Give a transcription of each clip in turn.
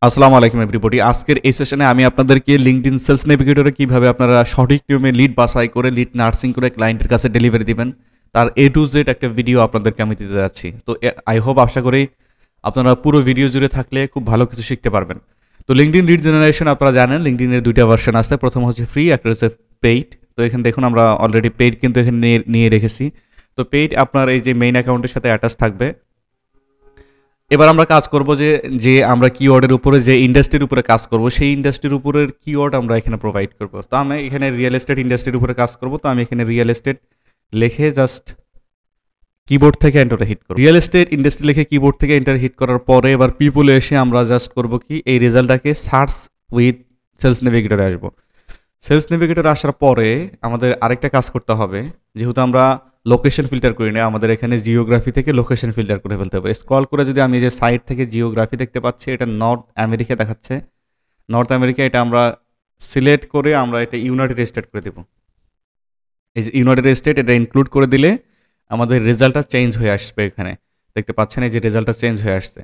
আসসালামু আলাইকুম এভরিবডি। আজকের এই সেশনে আমি আপনাদেরকে লিঙ্কডইন সেলস নেভিগেটরে কিভাবে আপনারা সঠিক নিয়মে লিড বাছাই করে লিড নার্সিং করে ক্লায়েন্টের কাছে ডেলিভারি দিবেন তার এ টু জেড একটা ভিডিও আপনাদেরকে আমি দিতে যাচ্ছি। তো আই হোপ আশা করি আপনারা পুরো ভিডিও জুড়ে থাকলে খুব ভালো কিছু শিখতে পারবেন। তো লিঙ্কডইন লিড জেনারেশন আপনারা জানেন লিঙ্কডইনের দুইটা ভার্সন আছে, প্রথম হচ্ছে ফ্রি, একটা হচ্ছে পেইড। তো এখানে দেখুন আমরা অলরেডি পেইড কিন্তু এখানে নিয়ে রেখেছি। তো পেইড আপনার এই যে মেইন অ্যাকাউন্টের সাথে অ্যাটাচ থাকবে। এবার আমরা কাজ করব যে যে আমরা কিওয়ার্ডের উপরে যে ইন্ডাস্ট্রির উপরে কাজ করব সেই ইন্ডাস্ট্রির উপরের কিওয়ার্ড আমরা এখানে প্রোভাইড করব। তো আমি এখানে রিয়েল এস্টেট ইন্ডাস্ট্রির উপরে কাজ করব। তো আমি এখানে রিয়েল এস্টেট লিখে জাস্ট কিবোর্ড থেকে এন্টার হিট করব। রিয়েল এস্টেট ইন্ডাস্ট্রি লিখে কিবোর্ড থেকে এন্টার হিট করার পরে এবার পিপলে এসে আমরা জাস্ট করব কি এই রেজাল্টটাকে সার্চ উইথ সেলস নেভিগেটরে আসবো। সেলস নেভিগেটরে আসার পরে আমাদের আরেকটা কাজ করতে হবে, যেহেতু আমরা লোকেশন ফিল্টার করি না, আমাদের এখানে জিওগ্রাফি থেকে লোকেশন ফিল্টার করে ফেলতে হবে। স্ক্রল করে যদি আমি যে সাইট থেকে জিওগ্রাফি দেখতে পাচ্ছি, এটা নর্থ আমেরিকা দেখাচ্ছে। নর্থ আমেরিকা এটা আমরা সিলেক্ট করে আমরা এটা ইউনাইটেড স্টেট করে দেব। এই যে ইউনাইটেড স্টেট এটা ইনক্লুড করে দিলে আমাদের রেজাল্টটা চেঞ্জ হয়ে আসবে। এখানে দেখতে পাচ্ছেন এই যে রেজাল্টটা চেঞ্জ হয়ে আসছে।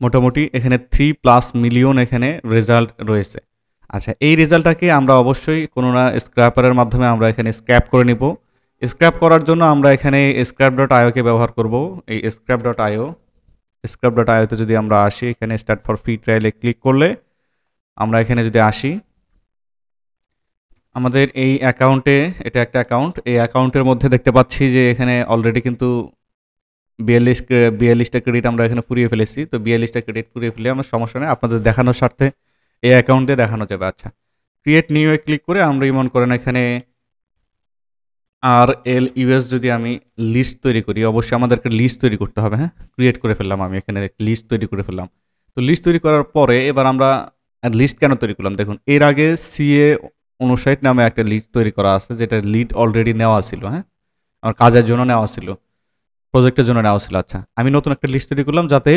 মোটামুটি এখানে 3+ মিলিয়ন এখানে রেজাল্ট রয়েছে। আচ্ছা, এই রেজাল্টটাকে আমরা অবশ্যই কোনো না স্ক্র্যাপারের মাধ্যমে আমরা এখানে স্ক্র্যাপ করে নিব। স্ক্র্যাপ করার জন্য আমরা এখানে scrap.io-কে ব্যবহার করব। এই scrap.ioতে যদি আমরা আসি, এখানে স্টার্ট ফর ফ্রি ট্রায়ালে ক্লিক করলে আমরা এখানে যদি আসি, আমাদের এই অ্যাকাউন্টে, এটা একটা অ্যাকাউন্ট, এই অ্যাকাউন্টের মধ্যে দেখতে পাচ্ছি যে এখানে অলরেডি কিন্তু 42টা ক্রেডিট আমরা এখানে ফুরিয়ে ফেলেছি। তো 42টা ক্রেডিট ফুরিয়ে ফেলে আমার সমস্যা নেই, আপনাদের দেখানোর স্বার্থে এই অ্যাকাউন্টে দেখানো যাবে। আচ্ছা, ক্রিয়েট নিউ এ ক্লিক করে আমরা মনে করেন এখানে RLUS যদি আমি লিস্ট তৈরি করি, অবশ্যই আমাদেরকে লিস্ট তৈরি করতে হবে। হ্যাঁ, ক্রিয়েট করে ফেললাম, আমি এখানে লিস্ট তৈরি করে ফেললাম। তো লিস্ট তৈরি করার পরে এবার আমরা লিস্ট কেন তৈরি করলাম, দেখুন এর আগে CA59 নামে একটা লিস্ট তৈরি করা আছে, যেটা লিড অলরেডি নেওয়া ছিল। হ্যাঁ, আমার কাজের জন্য নেওয়া ছিল, প্রজেক্টের জন্য নেওয়া ছিল। আচ্ছা, আমি নতুন একটা লিস্ট তৈরি করলাম যাতে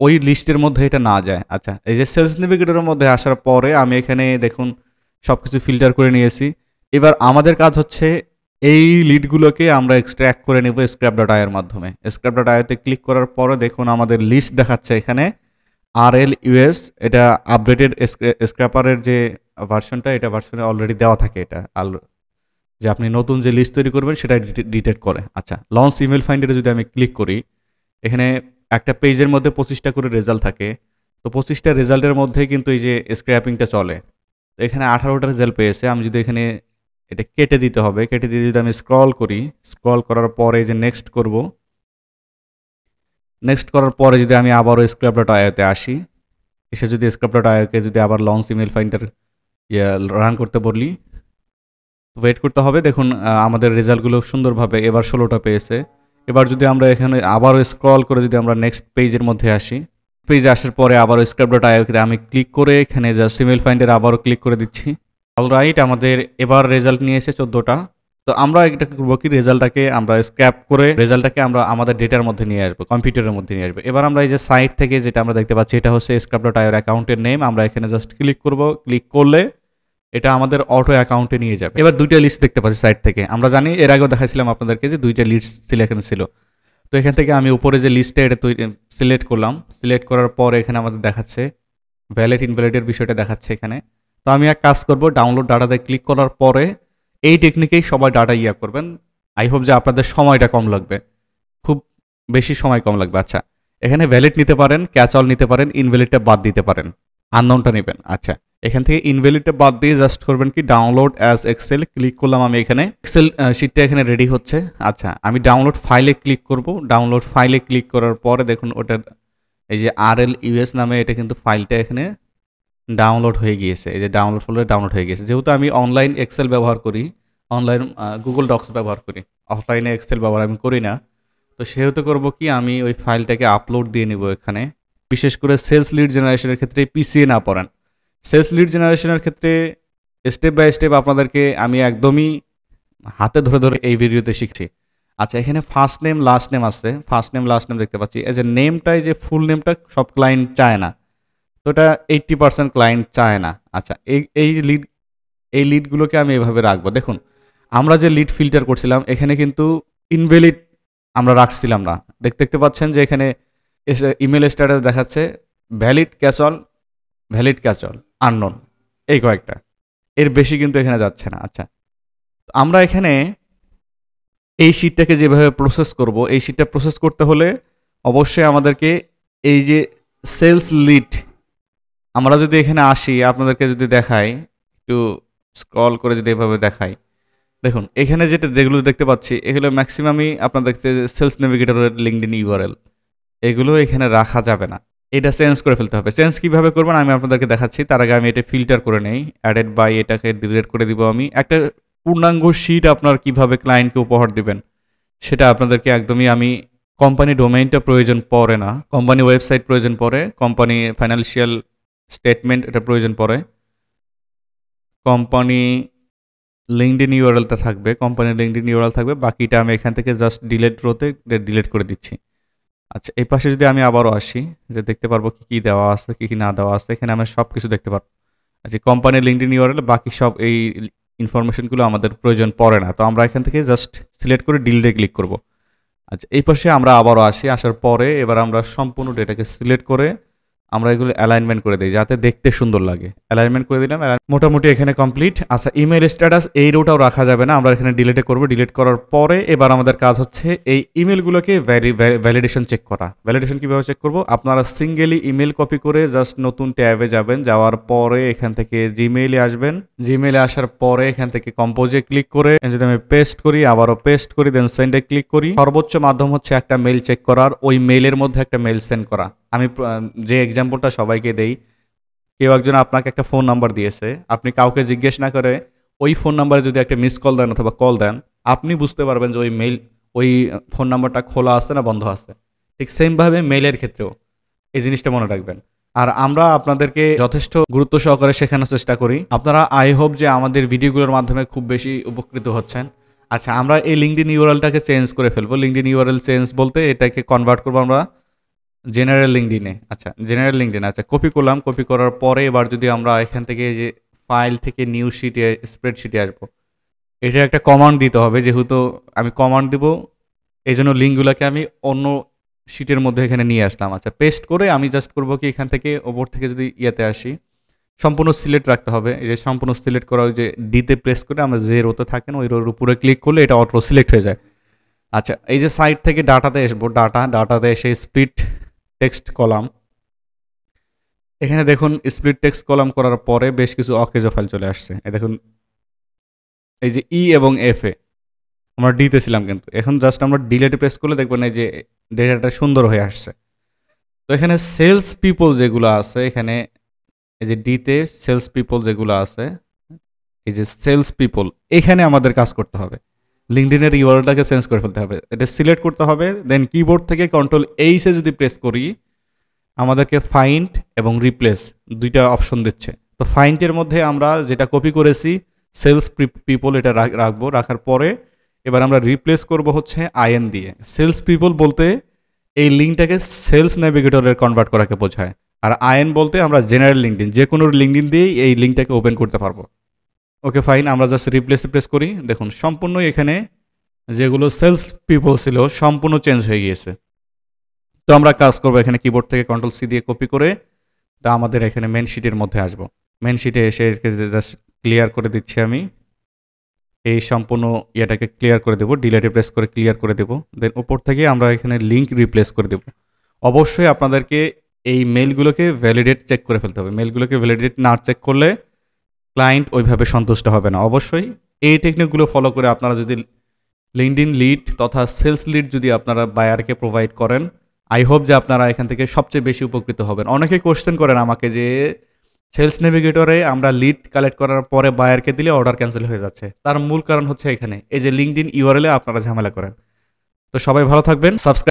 ওই লিস্টের মধ্যে এটা না যায়। আচ্ছা, এই যে সেলস নেভিগেটরের মধ্যে আসার পরে আমি এখানে দেখুন সব কিছু ফিল্টার করে নিয়েছি। এবার আমাদের কাজ হচ্ছে এই লিডগুলোকে আমরা এক্সট্র্যাক্ট করে নেব scrap.io-এর মাধ্যমে। scrap.io-তে ক্লিক করার পরে দেখুন আমাদের লিস্ট দেখাচ্ছে এখানে RLUS, এটা আপডেটেড স্ক্র্যাপারের যে ভার্সনটা, এটা ভার্সনে অলরেডি দেওয়া থাকে। এটা যে আপনি নতুন যে লিস্ট তৈরি করবেন সেটা ডিটেক্ট করে। আচ্ছা, লঞ্চ ইমেল ফাইন্ডারে যদি আমি ক্লিক করি, এখানে একটা পেজের মধ্যে 25টা করে রেজাল্ট থাকে। তো 25টা রেজাল্টের মধ্যে কিন্তু এই যে স্ক্র্যাপিংটা চলে। তো এখানে 18টা রেজাল্ট পেয়েছে। আমি যদি এখানে এটা কেটে দিতে হবে, কেটে দিয়ে যদি আমি স্ক্রল করি, স্ক্রল করার পরে যে নেক্সট করব, নেক্সট করার পরে যদি আমি আবারও scrap.io-তে আসি, এসে যদি scrap.io-কে যদি আবার লঞ্চ ইমেল ফাইন্ডার রান করতে বলি, ওয়েট করতে হবে। দেখুন আমাদের রেজাল্টগুলো সুন্দরভাবে এবার 16টা পেয়েছে। এবার যদি আমরা এখানে আবারও স্ক্রল করে যদি আমরা নেক্সট পেজের মধ্যে আসি, পেজে আসার পরে আবারও scrap.io-তে আমি ক্লিক করে এখানে জাস্ট ইমেল ফাইন্ডার আবারও ক্লিক করে দিচ্ছি। অলরাইট, আমাদের এবার রেজাল্ট নিয়ে এসে 14টা। তো আমরা এটা করবো কি, রেজাল্টটাকে আমরা স্ক্র্যাপ করে রেজাল্টটাকে আমরা আমাদের ডেটার মধ্যে নিয়ে আসবো, কম্পিউটারের মধ্যে নিয়ে আসবো। এবার আমরা এই যে সাইট থেকে যেটা আমরা দেখতে পাচ্ছি, এটা হচ্ছে scrap.io-এর অ্যাকাউন্টের নেম। আমরা এখানে জাস্ট ক্লিক করব, ক্লিক করলে এটা আমাদের অটো অ্যাকাউন্টে নিয়ে যাবে। এবার দুইটা লিস্ট দেখতে পাচ্ছি সাইট থেকে। আমরা জানি এর আগেও দেখাইছিলাম আপনাদেরকে যে দুইটা লিস্ট সিলেকশন ছিল। তো এখান থেকে আমি উপরে যে লিস্টটা এটা সিলেক্ট করলাম। সিলেক্ট করার পর এখানে আমাদের দেখাচ্ছে ভ্যালিড ইনভ্যালিডের বিষয়টা দেখাচ্ছে এখানে। তো আমি এক কাজ করব, ডাউনলোড ডাটাতে ক্লিক করার পরে এই টেকনিকেই সবাই ডাটা করবেন। আই হোপ যে আপনাদের সময়টা কম লাগবে, খুব বেশি সময় কম লাগবে। আচ্ছা, এখানে ভ্যালিড নিতে পারেন, ক্যাচ অল নিতে পারেন, ইনভ্যালিডটা বাদ দিতে পারেন, আননোনটা নেবেন। আচ্ছা, এখান থেকে ইনভ্যালিডটা বাদ দিয়ে জাস্ট করবেন কি ডাউনলোড অ্যাজ এক্সেল ক্লিক করলাম। আমি এখানে এক্সেল শিটটা এখানে রেডি হচ্ছে। আচ্ছা, আমি ডাউনলোড ফাইলে ক্লিক করব। ডাউনলোড ফাইলে ক্লিক করার পরে দেখুন ওটা এই যে RLUS নামে এটা কিন্তু ফাইলটা এখানে ডাউনলোড হয়ে গিয়েছে। এই যে ডাউনলোড ফোল্ডারে ডাউনলোড হয়ে গিয়েছে। যেহেতু আমি অনলাইন এক্সেল ব্যবহার করি, অনলাইন গুগল ডক্স ব্যবহার করি, অফলাইনে এক্সেল ব্যবহার আমি করি না। তো সেহেতু করব কি, আমি ওই ফাইলটাকে আপলোড দিয়ে নিব এখানে। বিশেষ করে সেলস লিড জেনারেশনের ক্ষেত্রে পিসিএ না পড়ান। সেলস লিড জেনারেশনের ক্ষেত্রে স্টেপ বাই স্টেপ আপনাদেরকে আমি একদমই হাতে ধরে ধরে এই ভিডিওতে শিখছি। আচ্ছা, এখানে ফার্স্ট নেম লাস্ট নেম আছে, ফার্স্ট নেম লাস্ট নেম দেখতে পাচ্ছি। এই যে নেমটাই যে ফুল নেমটা সব ক্লায়েন্ট চায় না, তো এটা 80% ক্লায়েন্ট চায় না। আচ্ছা, এই লিডগুলোকে আমি এভাবে রাখবো। দেখুন আমরা যে লিড ফিল্টার করছিলাম এখানে কিন্তু ইনভ্যালিড আমরা রাখছিলাম না। দেখতে পাচ্ছেন যে এখানে ইমেল স্ট্যাটাস দেখাচ্ছে ভ্যালিড ক্যাচল, ভ্যালিড ক্যাচল, আননোন, এই কয়েকটা, এর বেশি কিন্তু এখানে যাচ্ছে না। আচ্ছা, আমরা এখানে এই শিটটাকে যেভাবে প্রসেস করব, এই শিটটা প্রসেস করতে হলে অবশ্যই আমাদেরকে এই যে সেলস লিড, আমরা যদি এখানে আসি, আপনাদেরকে যদি দেখাই, একটু স্ক্রল করে যদি এভাবে দেখাই, দেখুন এখানে যেগুলো দেখতে পাচ্ছি এগুলো ম্যাক্সিমামই আপনার দেখতে সেলস নেভিগেটরের লিঙ্কডইন ইউআরএল, এগুলো এখানে রাখা যাবে না, এটা চেঞ্জ করে ফেলতে হবে। চেঞ্জ কীভাবে করবেন আমি আপনাদেরকে দেখাচ্ছি, তার আগে আমি এটা ফিল্টার করে নেই, অ্যাডেড বাই এটাকে ডিলিট করে দিব। আমি একটা পূর্ণাঙ্গ শিট আপনার কিভাবে ক্লায়েন্টকে উপহার দিবেন সেটা আপনাদেরকে একদমই, আমি কোম্পানি ডোমেইনটা প্রয়োজন পড়ে না, কোম্পানি ওয়েবসাইট প্রয়োজন পড়ে, কোম্পানি ফাইন্যান্সিয়াল স্টেটমেন্ট এটা প্রয়োজন পড়ে, কোম্পানি লিঙ্কডইন ইউআরএলটা থাকবে, কোম্পানির লিঙ্কডইন ইউআরএল থাকবে, বাকিটা আমি এখান থেকে জাস্ট ডিলিট রোতে ডিলিট করে দিচ্ছি। আচ্ছা, এই পাশে যদি আমি আবারও আসি, যে দেখতে পারবো কী কী দেওয়া আছে, কী কী না দেওয়া আছে, এখানে আমি সব কিছু দেখতে পারবো। আচ্ছা, কোম্পানির লিঙ্কডইন ইউআরএল, বাকি সব এই ইনফরমেশনগুলো আমাদের প্রয়োজন পড়ে না, তো আমরা এখান থেকে জাস্ট সিলেক্ট করে ডিলিটে ক্লিক করব। আচ্ছা, এই পাশে আমরা আবারও আসি, আসার পরে এবার আমরা সম্পূর্ণ ডেটাকে সিলেক্ট করে আমরা এগুলো অ্যালাইনমেন্ট করে দিই যাতে দেখতে সুন্দর লাগে। অ্যালাইনমেন্ট করে দিলাম, মোটামুটি এখানে কমপ্লিট। আচ্ছা, ইমেল স্ট্যাটাস এই রোটাও রাখা যাবে না, আমরা এখানে ডিলিটে করব। ডিলিট করার পরে এবার আমাদের কাজ হচ্ছে এই ইমেলগুলোকে ভ্যালিডেশন চেক করা। ভ্যালিডেশন কীভাবে চেক করব, আপনারা সিঙ্গেলি ইমেল কপি করে জাস্ট নতুন ট্যাবে যাবেন, যাওয়ার পরে এখান থেকে জিমেইলে আসবেন, জিমেইলে আসার পরে এখান থেকে কম্পোজে ক্লিক করে যদি আমি পেস্ট করি, আবারও পেস্ট করি, দেন সেন্ডে ক্লিক করি। সর্বোচ্চ মাধ্যম হচ্ছে একটা মেল চেক করার, ওই মেইলের মধ্যে একটা মেল সেন্ড করা। আমি যে এক্সাম্পলটা সবাইকে দেই, কেউ একজন আপনাকে একটা ফোন নাম্বার দিয়েছে, আপনি কাউকে জিজ্ঞেস না করে ওই ফোন নাম্বারে যদি একটা মিস কল দেন অথবা কল দেন, আপনি বুঝতে পারবেন যে ওই ফোন নাম্বারটা খোলা আছে না বন্ধ আছে। ঠিক সেমভাবে মেইলের ক্ষেত্রেও এই জিনিসটা মনে রাখবেন। আর আমরা আপনাদেরকে যথেষ্ট গুরুত্ব সহকারে শেখানোর চেষ্টা করি, আপনারা আই হোপ যে আমাদের ভিডিওগুলোর মাধ্যমে খুব বেশি উপকৃত হচ্ছেন। আচ্ছা, আমরা এই লিঙ্কডইন ইউআরএলটাকে চেঞ্জ করে ফেলবো। লিঙ্কডইন ইউআরএল চেঞ্জ বলতে এটাকে কনভার্ট করবো আমরা জেনারেল লিঙ্কডইনে। আচ্ছা, জেনারেল লিঙ্কডইন, আচ্ছা কপি করলাম। কপি করার পরে এবার যদি আমরা এখান থেকে যে ফাইল থেকে নিউ শিটে, স্প্রেডশিটে আসবো, এটা একটা কমান্ড দিতে হবে, যেহেতু আমি কমান্ড দিব এই জন্য লিঙ্কগুলোকে আমি অন্য শিটের মধ্যে এখানে নিয়ে আসলাম। আচ্ছা, পেস্ট করে আমি জাস্ট করবো কি, এখান থেকে ওপর থেকে যদি ইয়েতে আসি, সম্পূর্ণ সিলেক্ট রাখতে হবে। এই যে সম্পূর্ণ সিলেক্ট করা, ওই যে ডিতে প্রেস করে আমরা যে রোতে থাকেন ওই রোর উপরে ক্লিক করলে এটা অটো সিলেক্ট হয়ে যায়। আচ্ছা, এই যে সাইড থেকে ডাটাতে আসবো, ডাটাতে এসে স্প্লিট টেক্সট কলাম, এখানে দেখুন স্প্লিট টেক্সট কলাম করার পরে বেশ কিছু অকেজো ফাইল চলে আসছে। এই দেখুন, এই যে ই এবং এফ এ আমরা ডিতে ছিলাম, কিন্তু এখন জাস্ট আমরা ডিলেটে প্রেস করলে দেখবেন এই যে ডেটাটা সুন্দর হয়ে আসছে। তো এখানে সেলস পিপল যেগুলো আছে, এখানে এই যে ডিতে সেলস পিপল যেগুলো আছে, এই যে সেলস পিপল, এখানে আমাদের কাজ করতে হবে। লিঙ্কডইনের ইউআরএলটাকে চেঞ্জ করে ফেলতে হবে, এটা সিলেক্ট করতে হবে, দেন কিবোর্ড থেকে কন্ট্রোল এইচে যদি প্রেস করি আমাদেরকে ফাইন্ড এবং রিপ্লেস দুইটা অপশন দিচ্ছে। তো ফাইন্ডের মধ্যে আমরা যেটা কপি করেছি সেলস পিপল, এটা রাখবো। রাখার পরে এবার আমরা রিপ্লেস করব হচ্ছে আইএন দিয়ে। সেলস পিপল বলতে এই লিঙ্কটাকে সেলস নেভিগেটরের কনভার্ট করাকে বোঝায়, আর আইএন বলতে আমরা জেনারেল লিঙ্কডিন, যে কোনো লিঙ্কডিন দিয়েই এই লিঙ্কটাকে ওপেন করতে পারবো। ওকে ফাইন, আমরা জাস্ট রিপ্লেসে প্রেস করি, দেখুন সম্পূর্ণ এখানে যেগুলো সেলস পিপল ছিল সম্পূর্ণ চেঞ্জ হয়ে গিয়েছে। তো আমরা কাজ করবো এখানে কিবোর্ড থেকে কন্ট্রোল সি দিয়ে কপি করে, তা আমাদের এখানে মেন শিটের মধ্যে আসবো। মেন শিটে এসে জাস্ট ক্লিয়ার করে দিচ্ছি আমি, এই সম্পূর্ণ ইয়েটাকে ক্লিয়ার করে দেবো, ডিলেটে প্রেস করে ক্লিয়ার করে দেবো। দেন উপর থেকে আমরা এখানে লিঙ্ক রিপ্লেস করে দেবো। অবশ্যই আপনাদেরকে এই মেলগুলোকে ভ্যালিডেট চেক করে ফেলতে হবে। মেলগুলোকে ভ্যালিডেট না চেক করলে ক্লায়েন্ট ওইভাবে সন্তুষ্ট হবে না। অবশ্যই এই টেকনিকগুলো ফলো করে আপনারা যদি লিঙ্কডইন লিড তথা সেলস লিড যদি আপনারা বায়ারকে প্রোভাইড করেন, আই হোপ যে আপনারা এখান থেকে সবচেয়ে বেশি উপকৃত হবেন। অনেকে কোশ্চেন করেন আমাকে যে সেলস নেভিগেটরে আমরা লিড কালেক্ট করার পরে বায়ারকে দিলে অর্ডার ক্যান্সেল হয়ে যাচ্ছে। তার মূল কারণ হচ্ছে এখানে এই যে লিঙ্কডইন ইউআরএলে আপনারা ঝামেলা করেন। তো সবাই ভালো থাকবেন, সাবস্ক্রাইব